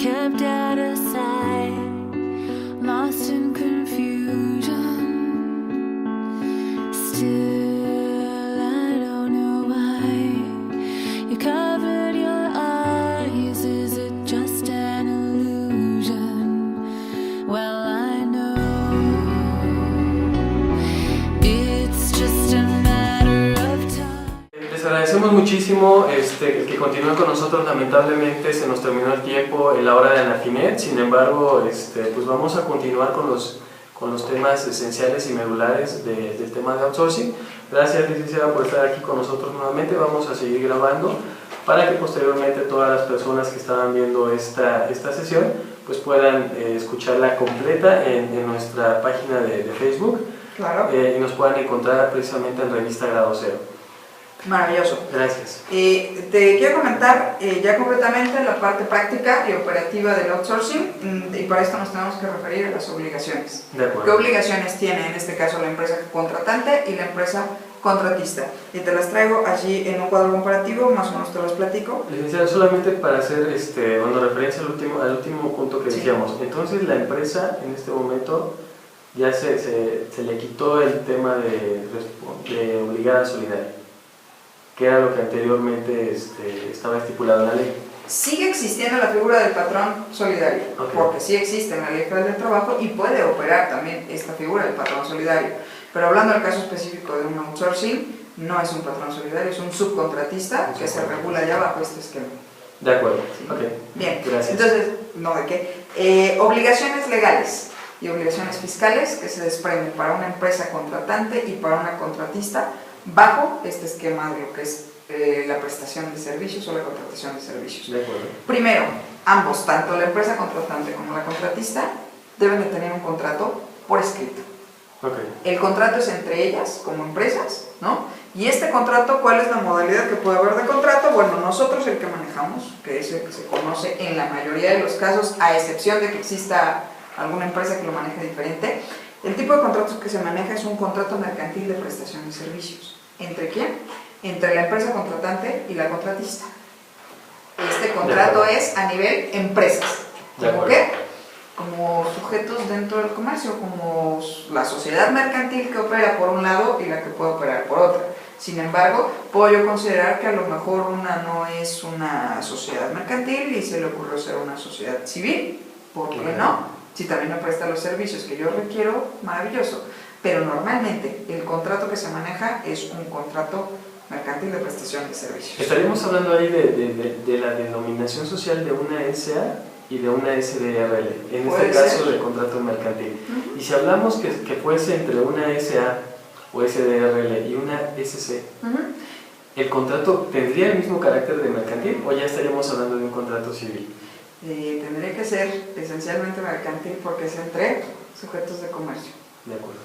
kept out of sight, lost in confusion. Still, I don't know why you covered your eyes. Is it just an illusion? Well, I know it's just a matter of time. Les agradecemos muchísimo el que continúen con nosotros. Lamentablemente se nos terminó el tiempo en la hora de Anafinet. Sin embargo, pues vamos a continuar con los temas esenciales y medulares del tema de outsourcing. Gracias, licenciada, por estar aquí con nosotros nuevamente. Vamos a seguir grabando para que posteriormente todas las personas que estaban viendo esta sesión pues puedan escucharla completa en nuestra página de Facebook. Claro. Y nos puedan encontrar precisamente en Revista Grado Cero. Maravilloso. Gracias. Te quiero comentar ya concretamente la parte práctica y operativa del outsourcing, y para esto nos tenemos que referir a las obligaciones. De acuerdo. ¿Qué obligaciones tiene en este caso la empresa contratante y la empresa contratista? Y te las traigo allí en un cuadro comparativo, más o menos te los platico. Licenciada, solamente para hacer referencia al último punto que decíamos. Entonces la empresa en este momento ya se le quitó el tema de obligada solidaria, que era lo que anteriormente estaba estipulado en la ley. Sigue existiendo la figura del patrón solidario, Okay. porque sí existe en la Ley Federal del Trabajo y puede operar también esta figura del patrón solidario. Pero hablando del caso específico de un outsourcing, no es un patrón solidario, es un subcontratista que se regula ya bajo este esquema. De acuerdo. ¿Sí? Okay. Bien, Gracias. entonces, ¿no de qué? Obligaciones legales y obligaciones fiscales que se desprenden para una empresa contratante y para una contratista bajo este esquema de lo que es la prestación de servicios o la contratación de servicios. De acuerdo. Primero, ambos, tanto la empresa contratante como la contratista, deben de tener un contrato por escrito. Okay. El contrato es entre ellas como empresas, ¿no? Y este contrato, ¿cuál es la modalidad que puede haber de contrato? Bueno, nosotros el que manejamos, que es el que se conoce en la mayoría de los casos, a excepción de que exista alguna empresa que lo maneje diferente, el tipo de contratos que se maneja es un contrato mercantil de prestación de servicios. ¿Entre quién? Entre la empresa contratante y la contratista. Este contrato es a nivel empresas. ¿Cómo qué? Como sujetos dentro del comercio, como la sociedad mercantil que opera por un lado y la que puede operar por otra. Sin embargo, puedo yo considerar que a lo mejor una no es una sociedad mercantil y se le ocurrió ser una sociedad civil. ¿Por qué no? Si también me presta los servicios que yo requiero, maravilloso. Pero normalmente el contrato que se maneja es un contrato mercantil de prestación de servicios. Estaríamos hablando ahí de la denominación social de una SA y de una SDRL, en este caso de contrato mercantil. Y si hablamos que fuese entre una SA o SDRL y una SC, ¿el contrato tendría el mismo carácter de mercantil o ya estaríamos hablando de un contrato civil? Tendría que ser esencialmente mercantil porque es entre sujetos de comercio. De acuerdo.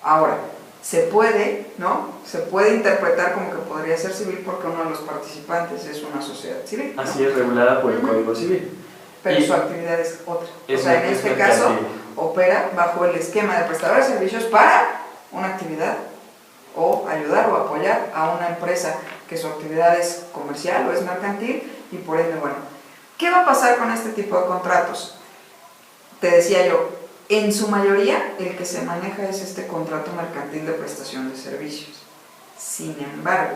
Ahora, se puede, ¿no? Se puede interpretar como que podría ser civil porque uno de los participantes es una sociedad civil, ¿no? Así es, regulada por el Código Civil. Pero Y su actividad es otra. Es o sea, en este caso, opera bajo el esquema de prestador de servicios para una actividad o ayudar o apoyar a una empresa que su actividad es comercial o es mercantil y por ende, bueno, ¿qué va a pasar con este tipo de contratos? Te decía yo, en su mayoría el que se maneja es este contrato mercantil de prestación de servicios. Sin embargo,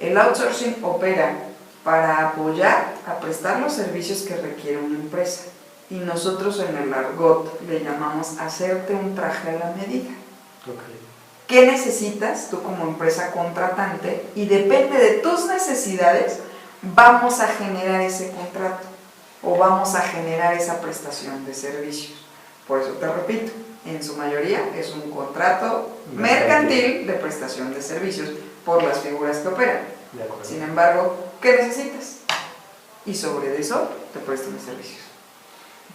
el outsourcing opera para apoyar a prestar los servicios que requiere una empresa. Y nosotros en el argot le llamamos hacerte un traje a la medida. Okay. ¿Qué necesitas tú como empresa contratante? Y depende de tus necesidades, vamos a generar ese contrato o vamos a generar esa prestación de servicios. Por eso te repito, en su mayoría es un contrato mercantil de prestación de servicios por las figuras que operan. Sin embargo, ¿qué necesitas? Y sobre eso te prestan los servicios.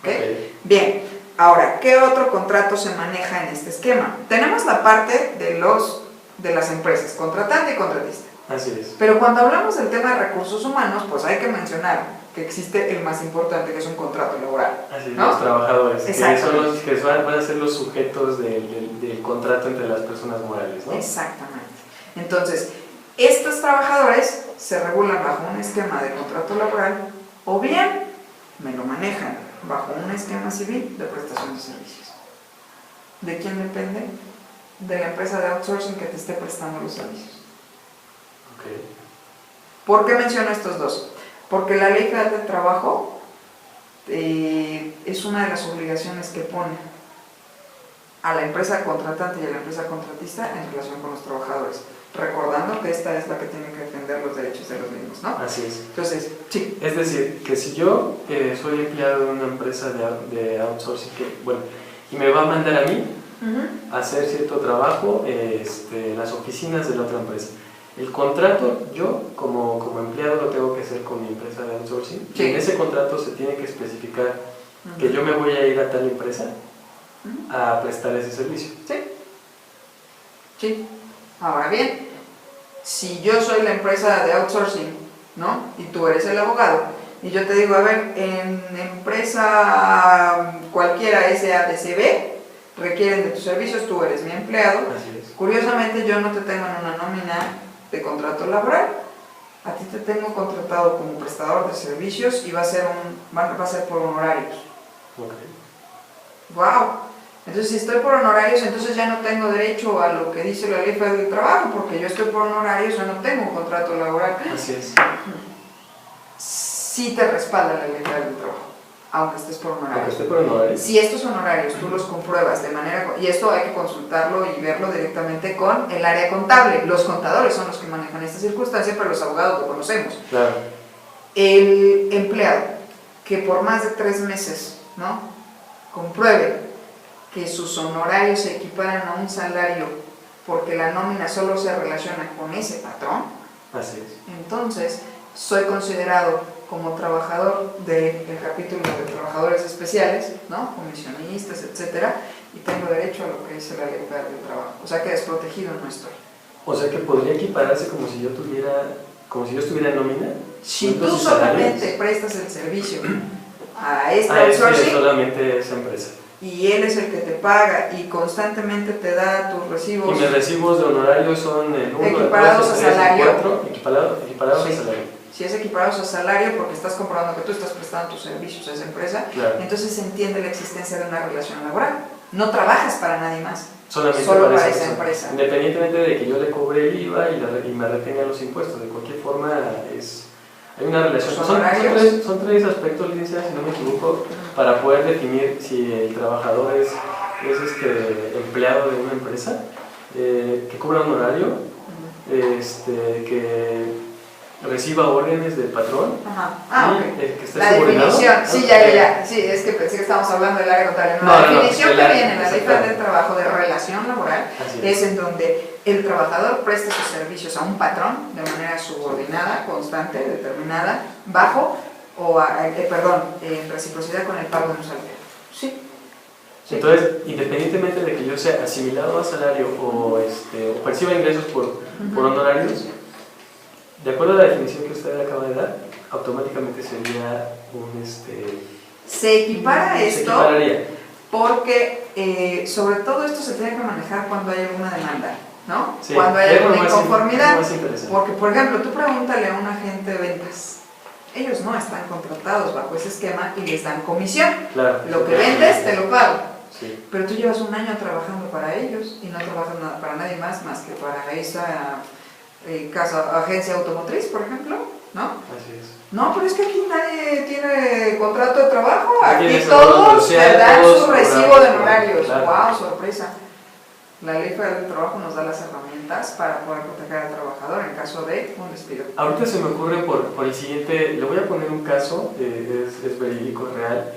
¿Okay? Bien, ahora, ¿qué otro contrato se maneja en este esquema? Tenemos la parte de las empresas, contratante y contratista. Así es. Pero cuando hablamos del tema de recursos humanos, pues hay que mencionar que existe el más importante, que es un contrato laboral. Así es, ¿no? Los trabajadores, que son los que van a ser los sujetos del contrato entre las personas morales, ¿no? Exactamente. Entonces, estos trabajadores se regulan bajo un esquema de contrato laboral, o bien me lo manejan bajo un esquema civil de prestación de servicios. ¿De quién depende? De la empresa de outsourcing que te esté prestando los servicios. Okay. ¿Por qué menciono estos dos? Porque la Ley Federal del Trabajo es una de las obligaciones que pone a la empresa contratante y a la empresa contratista en relación con los trabajadores, recordando que esta es la que tiene que defender los derechos de los mismos, ¿no? Así es. Entonces, sí. Es decir, que si yo soy empleado de una empresa de outsourcing, y me va a mandar a mí a hacer cierto trabajo en las oficinas de la otra empresa, el contrato yo como empleado lo tengo que hacer con mi empresa de outsourcing, Sí. y en ese contrato se tiene que especificar que yo me voy a ir a tal empresa a prestar ese servicio. Sí. Sí. Ahora bien, si yo soy la empresa de outsourcing, ¿no? Y tú eres el abogado, y yo te digo, a ver, en empresa cualquiera SADCB requieren de tus servicios, tú eres mi empleado. Así es. Curiosamente, yo no te tengo en una nómina de contrato laboral, a ti te tengo contratado como prestador de servicios y va a ser por honorarios. Okay. ¡Wow! Entonces, si estoy por honorarios, entonces ya no tengo derecho a lo que dice la Ley Federal del Trabajo, porque yo estoy por honorarios, yo no tengo un contrato laboral. Así es. Sí te respalda la Ley Federal del Trabajo, aunque estés por Aunque honorarios. esté por honorarios. Si estos honorarios tú los compruebas de manera, y esto hay que consultarlo y verlo directamente con el área contable, los contadores son los que manejan esta circunstancia, pero los abogados lo conocemos. Claro. El empleado que por más de 3 meses, ¿no?, compruebe que sus honorarios se equiparan a un salario porque la nómina solo se relaciona con ese patrón, Así es. entonces soy considerado como trabajador del capítulo de trabajadores especiales, ¿no?, comisionistas, etcétera, y tengo derecho a lo que dice la Ley Federal del Trabajo. O sea que desprotegido no estoy. O sea que podría equipararse como si yo estuviera en nómina. Si tú Sueldos y salarios. solamente prestas el servicio a este Eso es outsourcing solamente esa empresa. y él es el que te paga y constantemente te da tus Y recibos mis recibos de honorarios son el 1, el 2, Equiparados el a 3, el salario. 4, equiparados Sí. a salario. si es equiparados a salario porque estás comprobando que tú estás prestando tus servicios a esa empresa, Claro. entonces se entiende la existencia de una relación laboral. No trabajas para nadie más, Solamente solo para esa esa persona. empresa. Independientemente de que yo le cobre el IVA y me retenga los impuestos, de cualquier forma hay una relación. Los Son honorarios. son tres aspectos, Licencia, si no me equivoco, para poder definir si el trabajador es empleado de una empresa, que cobra un horario, que reciba órdenes del patrón. Ajá. y Ok. que esté La subordinado. definición, sí, ya. Sí, es que pensé que estábamos hablando del área contable. No, la definición que viene en la Ley Federal del Trabajo de relación laboral Así es en donde el trabajador presta sus servicios a un patrón de manera subordinada, constante, determinada, bajo o, en reciprocidad con el pago de un salario. Sí. Sí. Entonces, independientemente de que yo sea asimilado a salario o perciba ingresos por honorarios, de acuerdo a la definición que usted acaba de dar, automáticamente sería Se equipara se esto equipararía. porque sobre todo esto se tiene que manejar cuando hay alguna demanda, ¿no? Sí, Cuando hay es lo alguna más inconformidad. más interesante. Porque, por ejemplo, tú pregúntale a un agente de ventas. Ellos no están contratados bajo ese esquema y les dan comisión. Claro. Lo que vendes te lo pago. Sí. Pero tú llevas un año trabajando para ellos y no trabajas para nadie más que para esa agencia automotriz, por ejemplo, ¿no? Así es. No, pero es que aquí nadie tiene contrato de trabajo. Aquí Aquí es el seguro todos social, te dan todos su recibo cobramos, de honorarios. claro. ¡Wow! Sorpresa. La Ley Federal del Trabajo nos da las herramientas para poder proteger al trabajador en caso de un despido. Ahorita se me ocurre por el siguiente, le voy a poner un caso, es verídico, es real.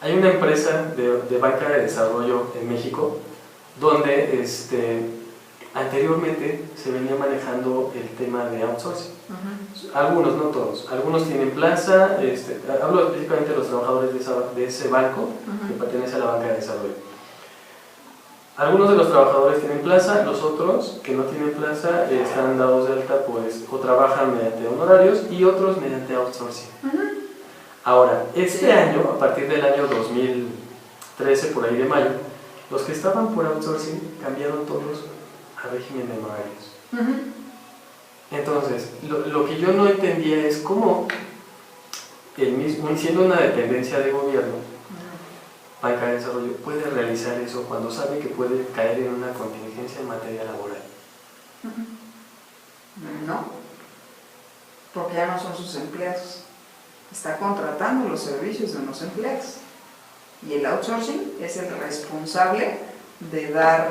Hay una empresa de banca de desarrollo en México donde anteriormente se venía manejando el tema de outsourcing. Algunos, no todos, algunos tienen plaza, hablo específicamente de los trabajadores de ese banco que pertenece a la banca de desarrollo. Algunos de los trabajadores tienen plaza, los otros que no tienen plaza están dados de alta o trabajan mediante honorarios y otros mediante outsourcing. Ahora, este año, a partir del año 2013, por ahí de mayo, los que estaban por outsourcing cambiaron todos a régimen de honorarios. Entonces, lo que yo no entendía es cómo siendo una dependencia de gobierno, Banca de Desarrollo puede realizar eso cuando sabe que puede caer en una contingencia en materia laboral. No, porque ya no son sus empleados. Está contratando los servicios de unos empleados. Y el outsourcing es el responsable de dar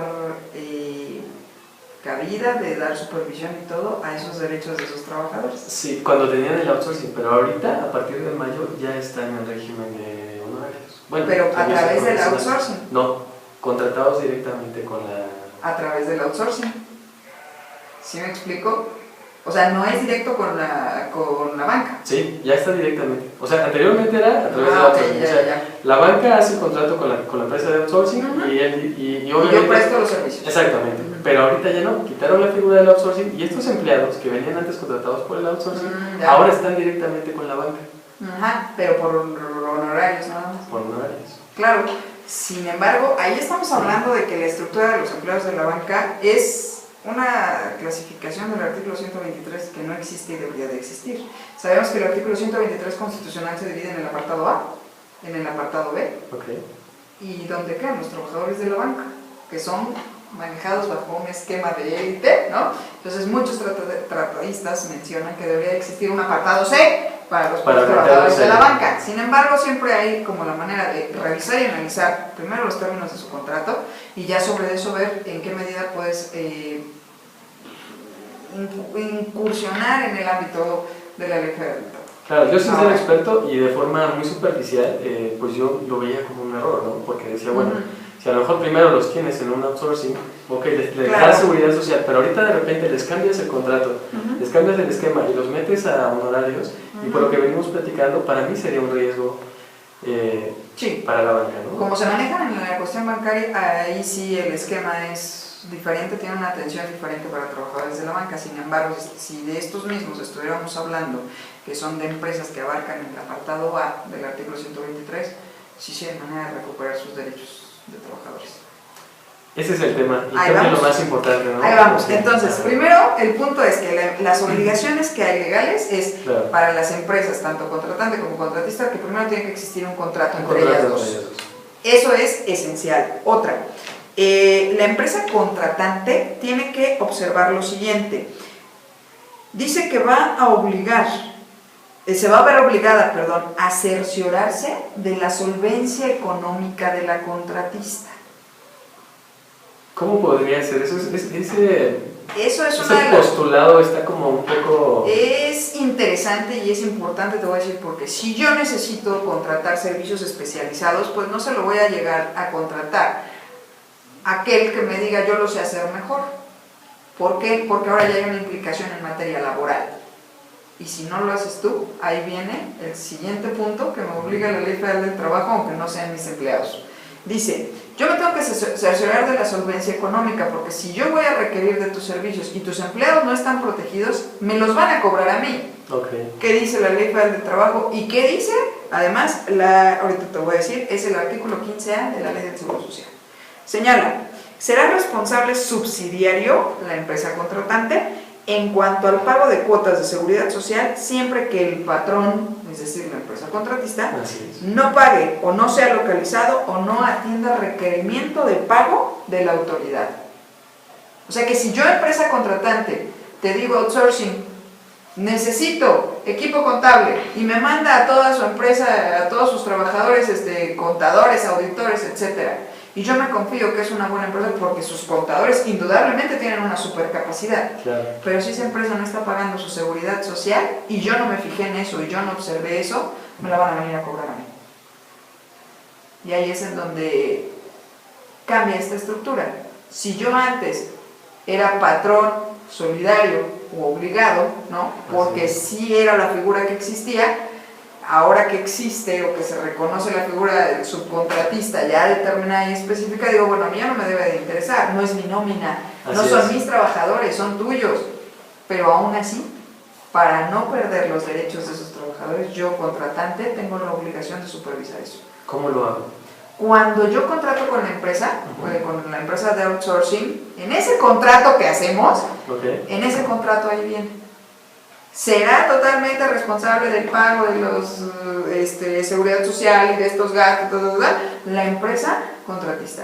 cabida, de dar supervisión y todo a esos derechos de esos trabajadores. Sí, cuando tenían el outsourcing, pero ahorita, a partir de mayo, ya están en régimen de honorarios. Bueno, pero a través del outsourcing. No, contratados directamente con la... A través del outsourcing. ¿Sí me explico? O sea, no es directo con la banca. Sí, ya está directamente. O sea, anteriormente era a través del outsourcing. Okay, o sea, la banca hace el contrato con la empresa de outsourcing y obviamente... yo presto los servicios. Exactamente. Pero ahorita ya no, quitaron la figura del outsourcing y estos empleados que venían antes contratados por el outsourcing, ahora están directamente con la banca. Ajá, pero por honorarios nada más. Por honorarios. Claro, sin embargo, ahí estamos hablando de que la estructura de los empleados de la banca es una clasificación del artículo 123 que no existe y debería de existir. Sabemos que el artículo 123 constitucional se divide en el apartado A, en el apartado B, y donde quedan los trabajadores de la banca, que son manejados bajo un esquema de élite, ¿no? Entonces muchos tratadistas mencionan que debería existir un apartado C para los trabajadores de la banca. Sin embargo, siempre hay como la manera de revisar y analizar primero los términos de su contrato y ya sobre eso ver en qué medida puedes incursionar en el ámbito de la ley federal. Claro, yo sin ser experto y de forma muy superficial, pues yo lo veía como un error, ¿no? Porque decía, bueno, si a lo mejor primero los tienes en un outsourcing, ok, les das seguridad social, pero ahorita de repente les cambias el contrato, les cambias el esquema y los metes a honorarios, y por lo que venimos platicando, para mí sería un riesgo para la banca, ¿no? Como se manejan en la cuestión bancaria, ahí sí el esquema es diferente, tiene una atención diferente para trabajadores de la banca. Sin embargo, si de estos mismos estuviéramos hablando, que son de empresas que abarcan el apartado A del artículo 123, sí hay manera de recuperar sus derechos de trabajadores. Ese es el tema, y creo que es lo más importante, ¿no? Ahí vamos. Entonces, primero, el punto es que las obligaciones que hay legales es para las empresas, tanto contratante como contratista, que primero tiene que existir un contrato entre ellas dos. Eso es esencial. Otra, la empresa contratante tiene que observar lo siguiente. Dice que va a obligar, se va a ver obligada, a cerciorarse de la solvencia económica de la contratista. ¿Cómo podría ser eso? Ese postulado está como un poco... Es interesante y es importante, te voy a decir, porque si yo necesito contratar servicios especializados, pues no se lo voy a llegar a contratar aquel que me diga yo lo sé hacer mejor. ¿Por qué? Porque ahora ya hay una implicación en materia laboral. Y si no lo haces tú, ahí viene el siguiente punto que me obliga la Ley Federal del Trabajo, aunque no sean mis empleados. Dice, yo me tengo que cerciorar de la solvencia económica, porque si yo voy a requerir de tus servicios y tus empleados no están protegidos, me los van a cobrar a mí. ¿Qué dice la Ley Federal del Trabajo? ¿Y qué dice? Además, ahorita te voy a decir, es el artículo 15A de la Ley del Seguro Social. Señala, será responsable subsidiario la empresa contratante en cuanto al pago de cuotas de seguridad social, siempre que el patrón, es decir, la empresa contratista, no pague o no sea localizado o no atienda requerimiento de pago de la autoridad. O sea que si yo, empresa contratante, te digo outsourcing, necesito equipo contable y me manda a toda su empresa, a todos sus trabajadores, contadores, auditores, etcétera, y yo me confío que es una buena empresa porque sus contadores indudablemente tienen una supercapacidad. Pero si esa empresa no está pagando su seguridad social y yo no me fijé en eso y yo no observé eso, me la van a venir a cobrar a mí. Y ahí es en donde cambia esta estructura. Si yo antes era patrón solidario o obligado, ¿no? Porque sí era la figura que existía, ahora que existe o que se reconoce la figura del subcontratista ya determinada y específica, digo, bueno, a mí ya no me debe de interesar, no es mi nómina, no son mis trabajadores, son tuyos. Pero aún así, para no perder los derechos de esos trabajadores, yo, contratante, tengo la obligación de supervisar eso. ¿Cómo lo hago? Cuando yo contrato con la empresa, con la empresa de outsourcing, en ese contrato que hacemos, en ese contrato ahí viene. será totalmente responsable del pago de los seguridad social y de estos gastos, la empresa contratista.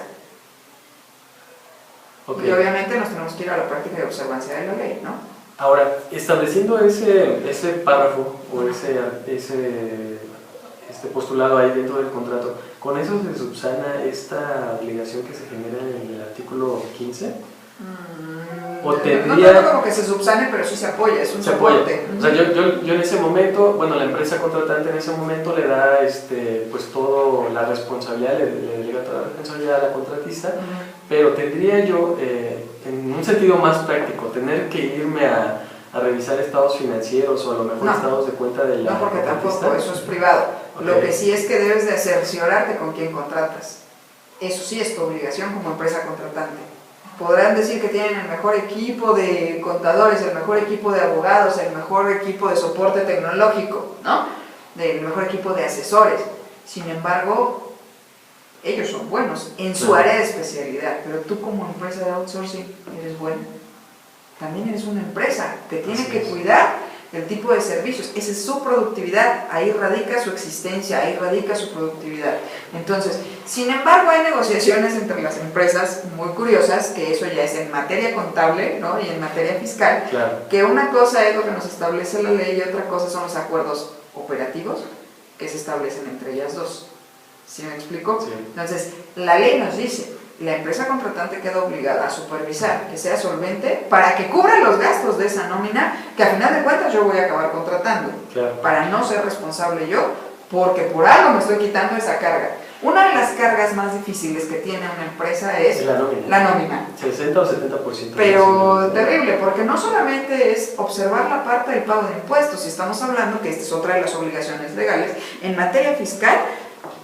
Okay. Y obviamente nos tenemos que ir a la práctica de observancia de la ley, ¿no? Ahora, estableciendo ese párrafo o ese postulado ahí dentro del contrato, ¿con eso se subsana esta obligación que se genera en el artículo 15? ¿O tendría... No como que se subsane, pero sí se apoya, es un se apoya. soporte. O sea, yo en ese momento, bueno, la empresa contratante en ese momento le da pues toda la responsabilidad, le delega toda la responsabilidad a la contratista, pero tendría yo, en un sentido más práctico, tener que irme a revisar estados financieros o a lo mejor estados de cuenta de la porque contratista. tampoco, eso es privado. Okay. Lo que sí es que debes de cerciorarte con quién contratas. Eso sí es tu obligación como empresa contratante. Podrán decir que tienen el mejor equipo de contadores, el mejor equipo de abogados, el mejor equipo de soporte tecnológico, ¿no? El mejor equipo de asesores. Sin embargo, ellos son buenos en su área de especialidad, pero tú como empresa de outsourcing eres bueno. También eres una empresa, te tiene que cuidar del tipo de servicios, esa es su productividad, ahí radica su existencia, ahí radica su productividad. Entonces, sin embargo, hay negociaciones entre las empresas muy curiosas, que eso ya es en materia contable, ¿no? Y en materia fiscal, claro, que una cosa es lo que nos establece la ley y otra cosa son los acuerdos operativos que se establecen entre ellas dos. ¿Sí me explico? Sí. Entonces, la ley nos dice, la empresa contratante queda obligada a supervisar que sea solvente para que cubra los gastos de esa nómina, que a final de cuentas yo voy a acabar contratando, claro, para no ser responsable yo, porque por algo me estoy quitando esa carga. Una de las cargas más difíciles que tiene una empresa es la nómina. 60 o 70%. Pero terrible, porque no solamente es observar la parte del pago de impuestos, si estamos hablando que esta es otra de las obligaciones legales, en materia fiscal,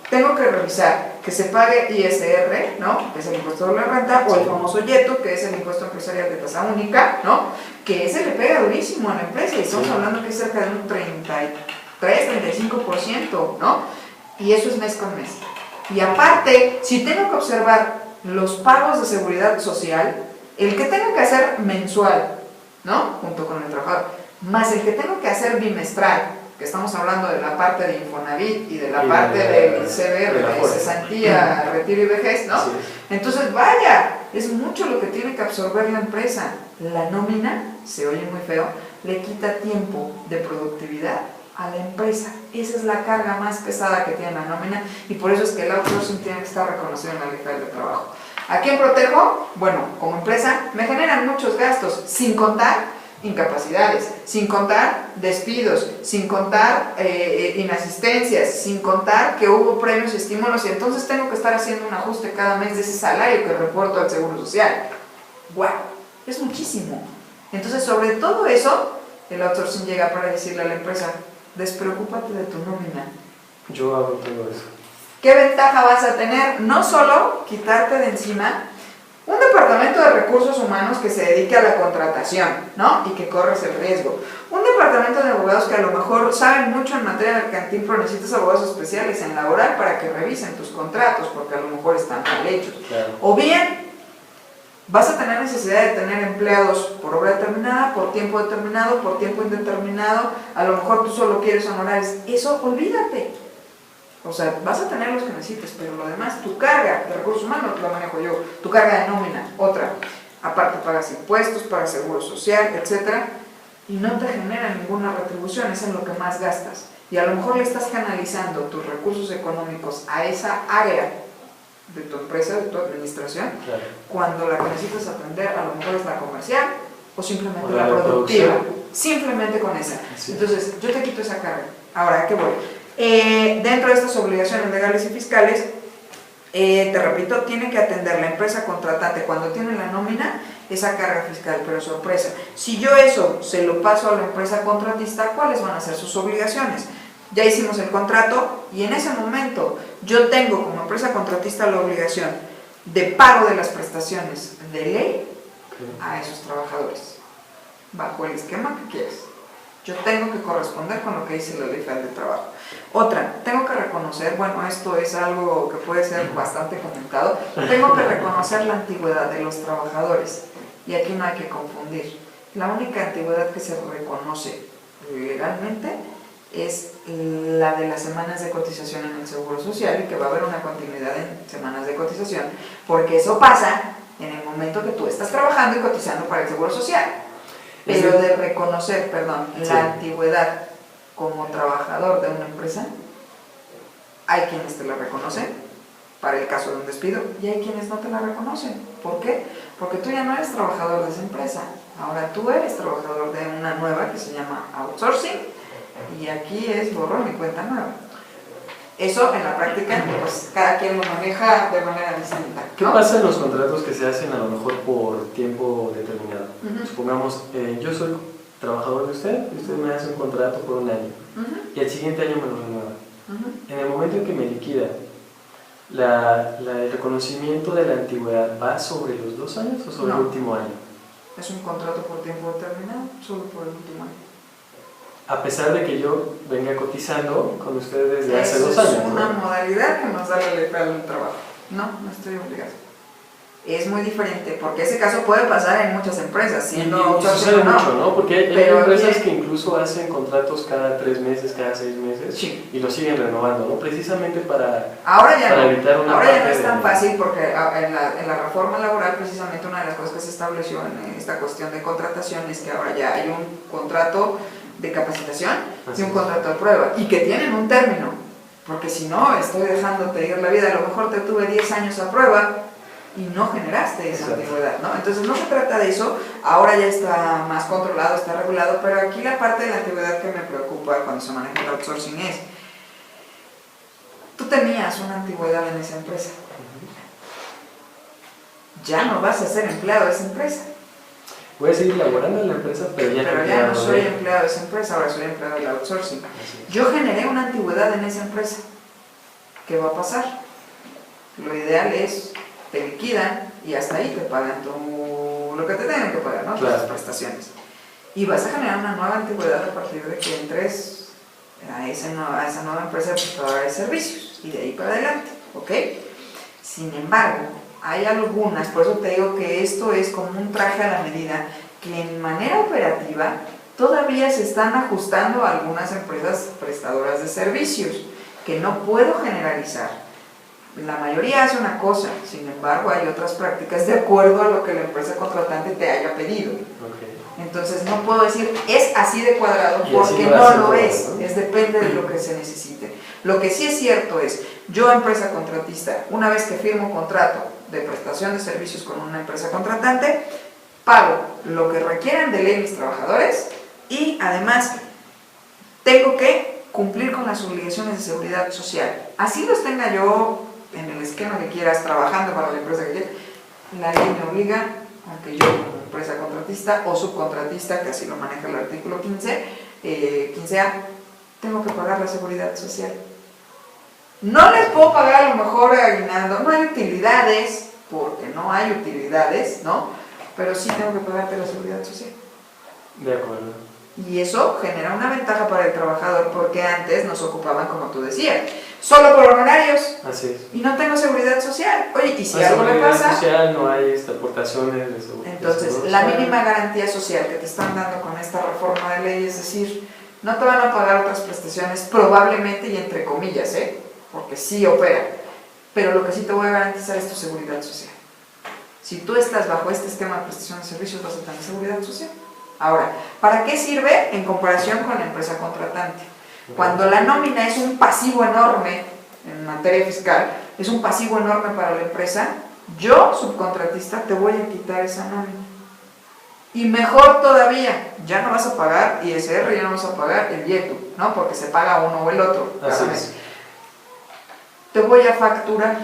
tengo que revisar que se pague ISR, ¿no? Que es el impuesto de la renta, o el famoso YETO, que es el impuesto empresarial de tasa única, ¿no? Que ese le pega durísimo a la empresa, y estamos hablando que es cerca de un 33-35%, ¿no? Y eso es mes con mes. Y aparte, si tengo que observar los pagos de seguridad social, el que tengo que hacer mensual, ¿no? Junto con el trabajador, más el que tengo que hacer bimestral, que estamos hablando de la parte de Infonavit y de la parte del CBR, de cesantía, retiro y vejez, ¿no? Sí. Entonces, vaya, es mucho lo que tiene que absorber la empresa. La nómina, se oye muy feo, le quita tiempo de productividad a la empresa. Esa es la carga más pesada que tiene la nómina, y por eso es que el outsourcing tiene que estar reconocido en la Ley Federal de Trabajo. ¿A quién protejo? Bueno, como empresa me generan muchos gastos, sin contar incapacidades, sin contar despidos, sin contar inasistencias, sin contar que hubo premios y estímulos, y entonces tengo que estar haciendo un ajuste cada mes de ese salario que reporto al Seguro Social. ¡Wow! Es muchísimo. Entonces, sobre todo eso, el outsourcing llega para decirle a la empresa, despreocúpate de tu nómina. Yo hago todo eso. ¿Qué ventaja vas a tener? No solo quitarte de encima un departamento de recursos humanos que se dedique a la contratación, ¿no? Y que corres el riesgo. Un departamento de abogados que a lo mejor saben mucho en materia mercantil, pero necesitas abogados especiales en laboral para que revisen tus contratos, porque a lo mejor están mal hechos. Claro. O bien, vas a tener necesidad de tener empleados por obra determinada, por tiempo determinado, por tiempo indeterminado. A lo mejor tú solo quieres honorarios. Eso, olvídate. O sea, vas a tener los que necesites, pero lo demás, tu carga de recursos humanos lo manejo yo, tu carga de nómina, otra. Aparte pagas impuestos, pagas seguro social, etc. Y no te genera ninguna retribución, es en lo que más gastas. Y a lo mejor le estás canalizando tus recursos económicos a esa área de tu empresa, de tu administración, claro, cuando la que necesitas atender a lo mejor es la comercial o simplemente la productiva. Simplemente con esa. Sí. Entonces, yo te quito esa carga. Ahora, ¿a qué voy? Dentro de estas obligaciones legales y fiscales, te repito, tiene que atender la empresa contratante cuando tiene la nómina esa carga fiscal, pero sorpresa, si yo eso se lo paso a la empresa contratista, ¿cuáles van a ser sus obligaciones? Ya hicimos el contrato y en ese momento yo tengo como empresa contratista la obligación de pago de las prestaciones de ley a esos trabajadores, bajo el esquema que quieras. Yo tengo que corresponder con lo que dice la Ley Federal de Trabajo. Otra, tengo que reconocer, bueno, esto es algo que puede ser bastante comentado, tengo que reconocer la antigüedad de los trabajadores. Y aquí no hay que confundir. La única antigüedad que se reconoce legalmente es la de las semanas de cotización en el Seguro Social y que va a haber una continuidad en semanas de cotización, porque eso pasa en el momento que tú estás trabajando y cotizando para el Seguro Social. Pero de reconocer, perdón, Sí. la antigüedad como trabajador de una empresa, hay quienes te la reconocen para el caso de un despido y hay quienes no te la reconocen. ¿Por qué? Porque tú ya no eres trabajador de esa empresa, ahora tú eres trabajador de una nueva que se llama outsourcing y aquí es borrón y cuenta nueva. Eso en la práctica, pues cada quien lo maneja de manera distinta, ¿no? ¿Qué pasa en los contratos que se hacen a lo mejor por tiempo determinado? Ujú. Supongamos, yo soy trabajador de usted y usted me hace un contrato por un año Ujú, y al siguiente año me lo renueva. ujú. En el momento en que me liquida, el reconocimiento de la antigüedad va sobre los 2 años o sobre No. el último año. Es un contrato por tiempo determinado, solo por el último año. A pesar de que yo venga cotizando con ustedes desde hace Eso 2 es años. una ¿no? modalidad que nos da la ley para el trabajo. No estoy obligado. Es muy diferente, porque ese caso puede pasar en muchas empresas, Y siendo sucede outsourcing o no. mucho, ¿no? Porque hay Pero empresas aquí- que incluso hacen contratos cada 3 meses, cada 6 meses Sí. y lo siguen renovando, ¿no? Precisamente para Ahora ya Para no. evitar una Ahora ya no parte es tan de- fácil porque en la reforma laboral precisamente una de las cosas que se estableció en esta cuestión de contratación es que ahora ya hay un contrato de capacitación Así y un es. contrato de prueba y que tienen un término, porque si no estoy dejándote ir la vida, a lo mejor te tuve 10 años a prueba y no generaste esa Exacto. antigüedad, ¿no? Entonces no se trata de eso, ahora ya está más controlado, está regulado, pero aquí la parte de la antigüedad que me preocupa cuando se maneja el outsourcing es, tú tenías una antigüedad en esa empresa, ya no vas a ser empleado de esa empresa, voy a seguir laborando en la empresa, pero ya pero no ya no empleado soy de- empleado de esa empresa, ahora soy empleado del outsourcing. Así es. Yo generé una antigüedad en esa empresa. ¿Qué va a pasar? Lo ideal es, te liquidan y hasta ahí te pagan lo que te tengan que pagar, ¿no? Claro. Las prestaciones. Y vas a generar una nueva antigüedad a partir de que entres a esa nueva empresa prestadora de servicios y de ahí para adelante, ¿ok? Sin embargo, hay algunas, por eso te digo que esto es como un traje a la medida, que en manera operativa todavía se están ajustando a algunas empresas prestadoras de servicios, que no puedo generalizar. La mayoría hace una cosa, sin embargo hay otras prácticas de acuerdo a lo que la empresa contratante te haya pedido. Ok. Entonces no puedo decir es así de cuadrado Y así porque va no siendo, lo es, ¿no? es depende de lo que se necesite. Lo que sí es cierto es, yo empresa contratista, una vez que firmo contrato de prestación de servicios con una empresa contratante, pago lo que requieran de ley mis trabajadores y además tengo que cumplir con las obligaciones de seguridad social. Así los tenga yo en el esquema que quieras, trabajando para la empresa que quieras, la ley me obliga a que yo como empresa contratista o subcontratista, que así lo maneja el artículo 15A, tengo que pagar la seguridad social. No les puedo pagar a lo mejor aguinaldo, no hay utilidades, porque no hay utilidades, ¿no? Pero sí tengo que pagarte la seguridad social. De acuerdo. Y eso genera una ventaja para el trabajador porque antes nos ocupaban, como tú decías, solo por honorarios Así es. y no tengo seguridad social. Oye, y si No hay algo me seguridad pasa, social, no hay aportaciones de seguridad. entonces la mínima garantía social que te están dando con esta reforma de ley es decir, no te van a pagar otras prestaciones probablemente y entre comillas, porque sí opera, pero lo que sí te voy a garantizar es tu seguridad social. Si tú estás bajo este esquema de prestación de servicios vas a tener seguridad social. Ahora, ¿para qué sirve en comparación con la empresa contratante? Cuando la nómina es un pasivo enorme en materia fiscal, es un pasivo enorme para la empresa, yo, subcontratista, te voy a quitar esa nómina. Y mejor todavía, ya no vas a pagar ISR, ya no vas a pagar el IETU, ¿no? Porque se paga uno o el otro cada Así mes. es. Te voy a facturar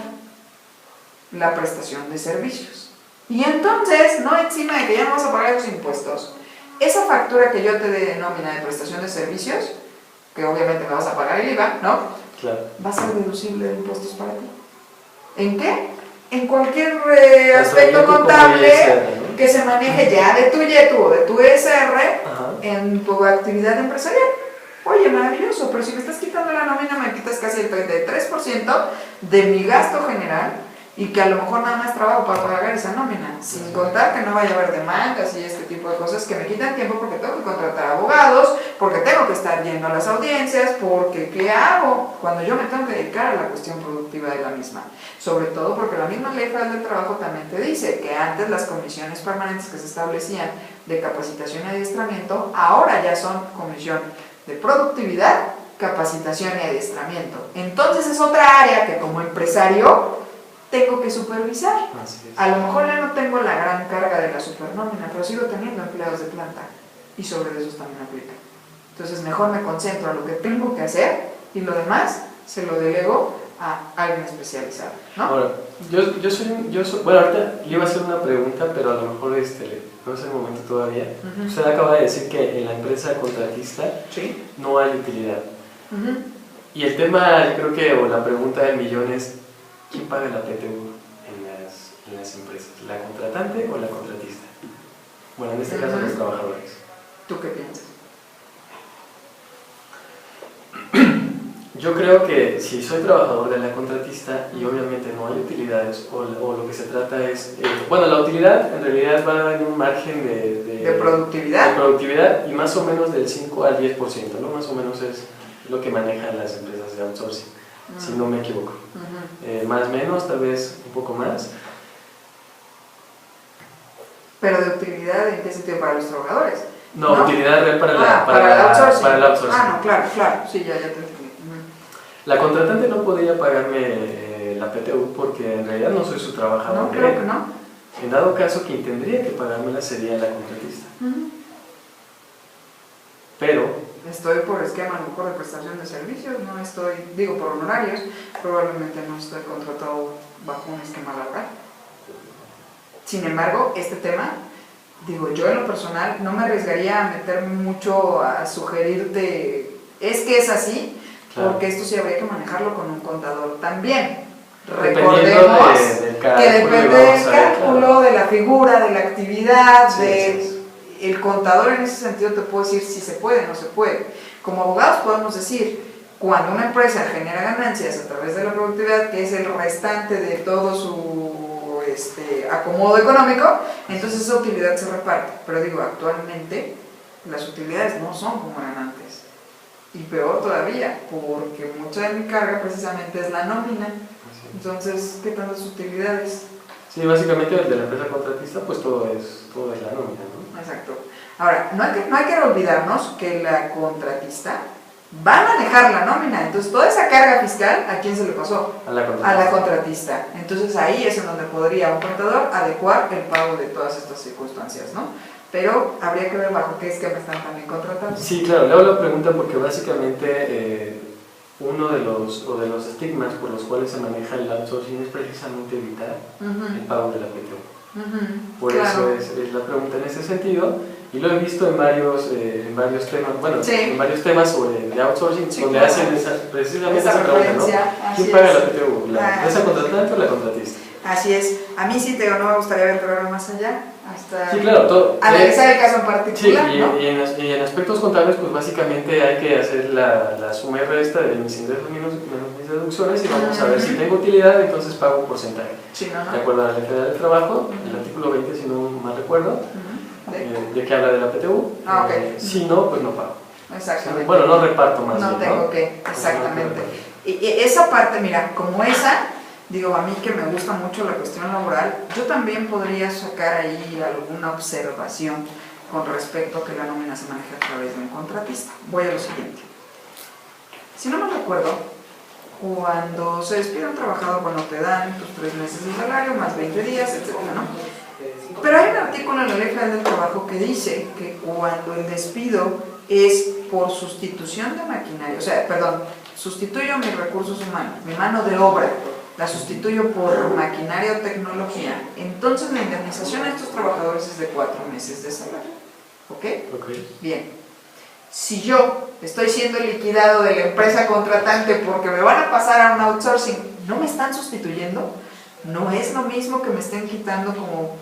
la prestación de servicios. Y entonces, no encima de que ya no vas a pagar esos impuestos, esa factura que yo te dé de nómina de prestación de servicios, que obviamente me vas a pagar el IVA, ¿no? Claro. Va a ser deducible de impuestos para ti. ¿En qué? En cualquier aspecto IETU como contable ISR, ¿no? que se maneje ya de tu IETU o de tu ISR Ajá. en tu actividad empresarial. Oye, maravilloso, pero si me estás quitando la nómina, me quitas casi el 33% de mi gasto general y que a lo mejor nada más trabajo para pagar esa nómina, sin contar que no vaya a haber demandas y este tipo de cosas que me quitan tiempo porque tengo que contratar abogados, porque tengo que estar yendo a las audiencias, porque ¿qué hago cuando yo me tengo que dedicar a la cuestión productiva de la misma? Sobre todo porque la misma Ley Federal del Trabajo también te dice que antes las comisiones permanentes que se establecían de capacitación y adiestramiento, ahora ya son comisión de productividad, capacitación y adiestramiento. Entonces es otra área que como empresario tengo que supervisar. A lo mejor ya no tengo la gran carga de la supernómina, pero sigo teniendo empleados de planta y sobre eso también aplica. Entonces mejor me concentro a lo que tengo que hacer y lo demás se lo delego a alguien especializado, ¿no? Ahora, yo soy, bueno, ahorita le iba a hacer una pregunta, pero a lo mejor no es el momento todavía. Usted acaba de decir que en la empresa contratista ¿sí? no hay utilidad. Y el tema, yo creo que, o la pregunta del millón es, ¿quién paga la PTU en las empresas? ¿La contratante o la contratista? Bueno, en este caso los trabajadores. ¿Tú qué piensas? Yo creo que si soy trabajador de la contratista y obviamente no hay utilidades o lo que se trata es, bueno, la utilidad en realidad va en un margen de productividad. De productividad y más o menos del 5 al 10%, ¿no? Más o menos es lo que manejan las empresas de outsourcing, si no me equivoco. Más o menos, tal vez un poco más. Pero de utilidad, ¿en qué sentido? Para los trabajadores. No, utilidad real para el outsourcing. Para el outsourcing. Ah, no, claro, sí, ya te entendí. La contratante no podría pagarme la PTU porque en realidad no soy su trabajador. No, creo que no. En dado caso, quien tendría que pagármela sería la contratista. Pero estoy por esquema a lo mejor de prestación de servicios, no estoy, digo por honorarios, probablemente no estoy contratado bajo un esquema laboral. Sin embargo, este tema, digo, yo en lo personal no me arriesgaría a meterme mucho a sugerirte, es que es así, claro. Porque esto sí habría que manejarlo con un contador también. Recordemos que depende del cálculo, claro. De la figura, de la actividad, sí. El contador en ese sentido te puede decir si se puede o no se puede. Como abogados podemos decir, cuando una empresa genera ganancias a través de la productividad, que es el restante de todo su acomodo económico, entonces esa utilidad se reparte. Pero digo, actualmente las utilidades no son como eran antes. Y peor todavía, porque mucha de mi carga precisamente es la nómina. Entonces, ¿qué tantas utilidades? Sí, básicamente de la empresa contratista, pues todo es la nómina, ¿no? Exacto. Ahora, no hay que olvidarnos que la contratista va a manejar la nómina, entonces toda esa carga fiscal, ¿a quién se le pasó? A la contratista. Entonces ahí es en donde podría un contador adecuar el pago de todas estas circunstancias, ¿no? Pero habría que ver bajo qué esquema están también contratados. Sí, claro, le hago la pregunta porque básicamente uno de los estigmas por los cuales se maneja el outsourcing es precisamente evitar el pago de la PTU. Por claro. eso es la pregunta en ese sentido, y lo he visto en varios temas, bueno, sí. En varios temas sobre de outsourcing, sí, donde claro. Hacen precisamente esa pregunta, ¿no? ¿Quién paga la PTU? ¿La empresa contratante o la contratista? Así es. A mí sí no me gustaría aventurarme más allá, hasta sí, claro, analizar el caso en particular, sí, ¿no? y en aspectos contables, pues básicamente hay que hacer la suma y resta de mis ingresos menos mis deducciones y vamos a ver si tengo utilidad, entonces pago un porcentaje. Sí, de acuerdo a la Ley Federal del Trabajo, el artículo 20, si no mal recuerdo, de que habla de la PTU. Okay. Si no, pues no pago. Exactamente. Bueno, no reparto más. No bien, tengo ¿no? que, exactamente. Y esa parte, mira, como esa, digo, a mí que me gusta mucho la cuestión laboral, yo también podría sacar ahí alguna observación con respecto a que la nómina se maneja a través de un contratista. Voy a lo siguiente. Si no me recuerdo, cuando se despide un trabajador, bueno, te dan tus 3 meses de salario, más 20 días, etc., ¿no? Pero hay un artículo en la Ley Federal del Trabajo que dice que cuando el despido es por sustitución de maquinaria, o sea, perdón, sustituyo mis recursos humanos, mi mano de obra, la sustituyo por maquinaria o tecnología, entonces la indemnización a estos trabajadores es de 4 meses de salario. ¿Ok? Bien. Si yo estoy siendo liquidado de la empresa contratante porque me van a pasar a un outsourcing, ¿no me están sustituyendo? No es lo mismo que me estén quitando como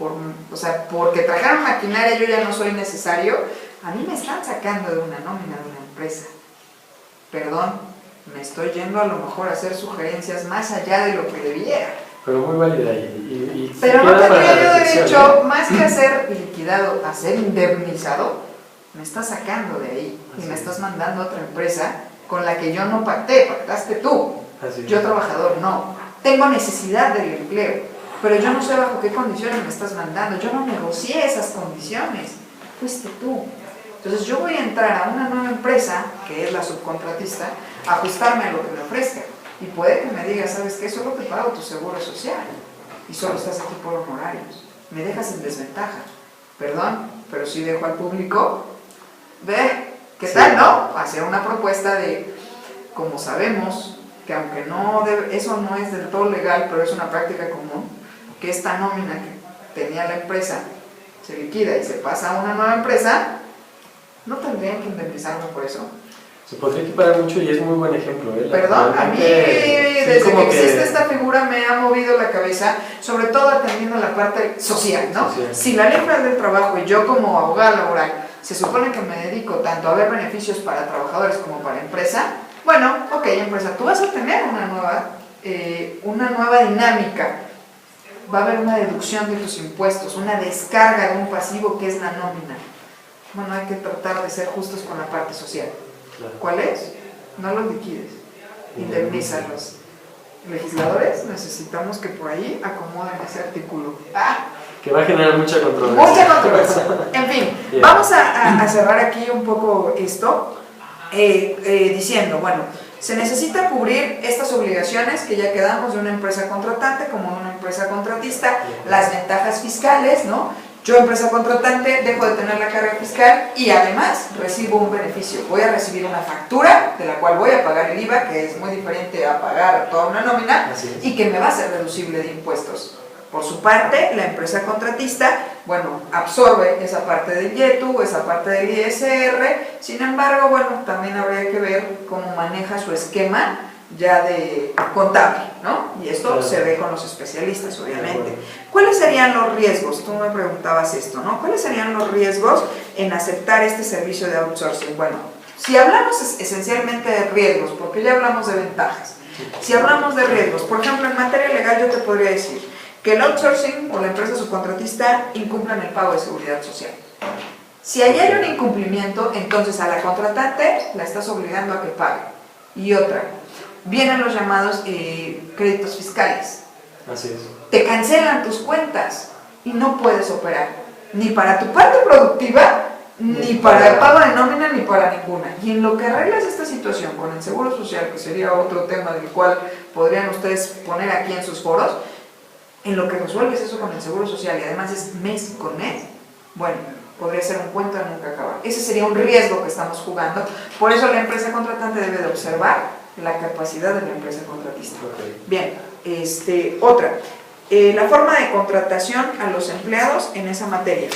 porque trajeron maquinaria, yo ya no soy necesario. A mí me están sacando de una nómina de una empresa. Perdón, me estoy yendo a lo mejor a hacer sugerencias más allá de lo que debiera. Pero muy válida y Pero no queda para tendría la yo reflexión, derecho, más que a ser liquidado, a ser indemnizado, me estás sacando de ahí y Así me es. estás mandando a otra empresa con la que yo no pacté, pactaste tú. Así es. Yo trabajador no. Tengo necesidad del empleo, pero yo no sé bajo qué condiciones me estás mandando. Yo no negocié esas condiciones. Fuiste tú. Entonces yo voy a entrar a una nueva empresa, que es la subcontratista, a ajustarme a lo que me ofrezca. Y puede que me diga, ¿sabes qué? Solo te pago tu seguro social. Y solo estás aquí por honorarios. Me dejas en desventaja. Perdón, pero si dejo al público, ve, ¿qué tal, no? Hacer una propuesta de, como sabemos, que aunque no eso no es del todo legal, pero es una práctica común, que esta nómina que tenía la empresa se liquida y se pasa a una nueva empresa, ¿no tendrían que indemnizarme por eso? Se podría equiparar mucho y es muy buen ejemplo. Perdón, a mí desde que existe esta figura me ha movido la cabeza, sobre todo atendiendo la parte social, ¿no? Social. Si la Ley Federal del Trabajo y yo como abogada laboral se supone que me dedico tanto a ver beneficios para trabajadores como para empresa, bueno, ok, empresa, tú vas a tener una nueva dinámica. Va a haber una deducción de tus impuestos, una descarga de un pasivo que es la nómina. Bueno, hay que tratar de ser justos con la parte social. Claro. ¿Cuál es? No los liquides, indemnízalos. Legisladores, necesitamos que por ahí acomoden ese artículo. Que va a generar mucha controversia. Mucha controversia. En fin, Bien. vamos a cerrar aquí un poco esto diciendo, bueno, se necesita cubrir estas obligaciones que ya quedamos de una empresa contratante como de una empresa contratista, las ventajas fiscales, ¿no? Yo, empresa contratante, dejo de tener la carga fiscal y además recibo un beneficio. Voy a recibir una factura de la cual voy a pagar el IVA, que es muy diferente a pagar toda una nómina, y que me va a ser deducible de impuestos. Por su parte, la empresa contratista, bueno, absorbe esa parte del IETU, esa parte del ISR, sin embargo, bueno, también habría que ver cómo maneja su esquema ya de contable, ¿no? Y esto claro. se ve con los especialistas, obviamente. ¿Cuáles serían los riesgos? Tú me preguntabas esto, ¿no? ¿Cuáles serían los riesgos en aceptar este servicio de outsourcing? Bueno, si hablamos esencialmente de riesgos, porque ya hablamos de ventajas, si hablamos de riesgos, por ejemplo, en materia legal yo te podría decir que el outsourcing o la empresa subcontratista incumplan el pago de seguridad social. Si ahí hay un incumplimiento, entonces a la contratante la estás obligando a que pague. Y otra, vienen los llamados créditos fiscales. Así es. Te cancelan tus cuentas y no puedes operar, ni para tu parte productiva, ni para el pago de nómina, ni para ninguna. Y en lo que arreglas esta situación con el seguro social, que sería otro tema del cual podrían ustedes poner aquí en sus foros, en lo que resuelves eso con el seguro social y además es mes con mes, bueno, podría ser un cuento de nunca acabar. Ese sería un riesgo que estamos jugando. Por eso la empresa contratante debe de observar la capacidad de la empresa contratista. Okay. Bien, otra, la forma de contratación a los empleados en esa materia.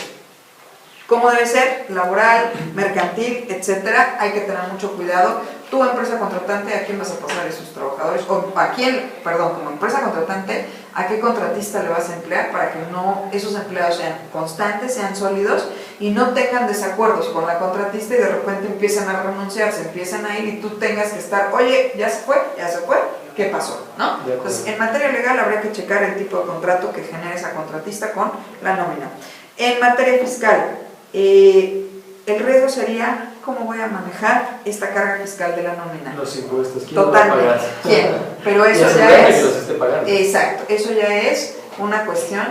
¿Cómo debe ser? Laboral, mercantil, etcétera. Hay que tener mucho cuidado. Tu empresa contratante, ¿a quién vas a pasar esos trabajadores? O a quién, perdón, como empresa contratante, ¿a qué contratista le vas a emplear para que no esos empleados sean constantes, sean sólidos y no tengan desacuerdos con la contratista y de repente empiezan a renunciar, se empiezan a ir y tú tengas que estar, oye, ya se fue, ¿qué pasó? ¿No? Entonces, en materia legal habría que checar el tipo de contrato que genera esa contratista con la nómina. En materia fiscal, el riesgo sería cómo voy a manejar esta carga fiscal de la nómina. Los impuestos, ¿quién Totalmente. va a pagar? ¿Quién? Pero eso y ya es. Que los esté pagando. Exacto, eso ya es una cuestión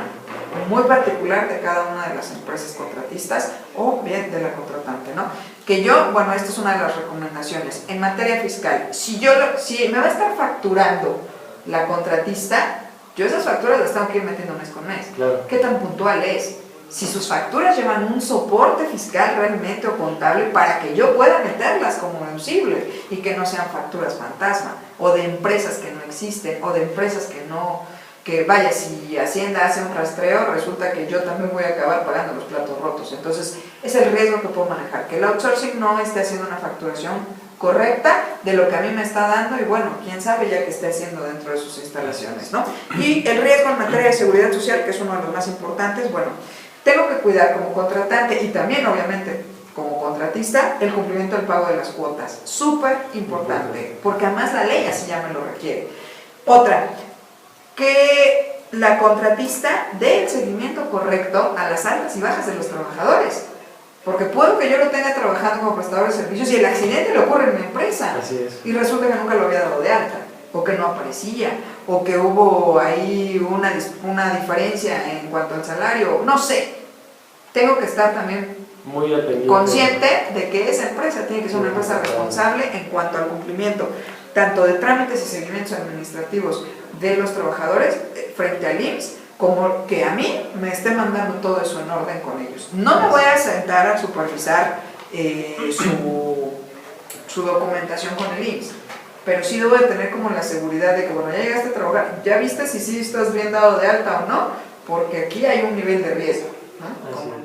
muy particular de cada una de las empresas contratistas o bien de la contratante, ¿no? Que yo, bueno, esta es una de las recomendaciones. En materia fiscal, si me va a estar facturando la contratista, yo esas facturas las tengo que ir metiendo mes con mes. Claro. ¿Qué tan puntual es? Si sus facturas llevan un soporte fiscal realmente o contable para que yo pueda meterlas como deducible y que no sean facturas fantasma o de empresas que no existen o de empresas que vaya, si Hacienda hace un rastreo, resulta que yo también voy a acabar pagando los platos rotos. Entonces, es el riesgo que puedo manejar, que el outsourcing no esté haciendo una facturación correcta de lo que a mí me está dando y bueno, quién sabe ya que esté haciendo dentro de sus instalaciones, ¿no? Y el riesgo en materia de seguridad social, que es uno de los más importantes, bueno, tengo que cuidar como contratante y también obviamente como contratista el cumplimiento del pago de las cuotas, súper importante, porque además la ley así ya me lo requiere. Otra, que la contratista dé el seguimiento correcto a las altas y bajas de los trabajadores. Porque puedo que yo lo tenga trabajando como prestador de servicios y el accidente le ocurre en mi empresa. Así es. Y resulta que nunca lo había dado de alta, o que no aparecía, o que hubo ahí una diferencia en cuanto al salario, no sé. Tengo que estar también Muy al pendiente. consciente de que esa empresa tiene que ser una empresa responsable en cuanto al cumplimiento tanto de trámites y seguimientos administrativos de los trabajadores frente al IMSS, como que a mí me esté mandando todo eso en orden con ellos. No me voy a sentar a supervisar su documentación con el IMSS, pero sí debo de tener como la seguridad de que, bueno, ya llegaste a trabajar, ya viste si sí estás bien dado de alta o no, porque aquí hay un nivel de riesgo, ¿no? Así es.